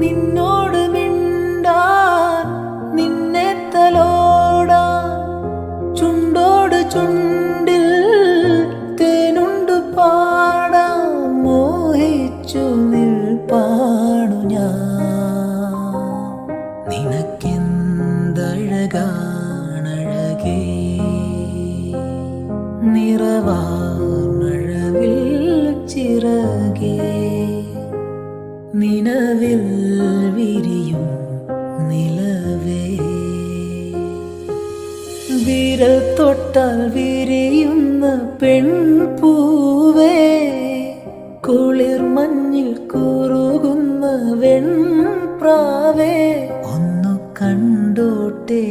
നിന്നോട് മിണ്ടാൻ നിന്നെ തലോടാൻ ചുണ്ടോട് ചുണ്ടിൽ തേനുണ്ട് പാടാൻ മോഹിച്ചു നിൽപ്പാണു ഞാൻ. നിനക്കെന്തഴകാണഴകേ നിറവാർമഴവിൽ ചിറകേ നിലവിൽ വിരിയും നിലവേ വിരൽ തൊട്ടാൽ വിരിയുന്ന പെൺപൂവേ കുളിർ മഞ്ഞിൽ കുറുകുന്ന വെൺപ്രാവേ ഒന്നു കണ്ടോട്ടെ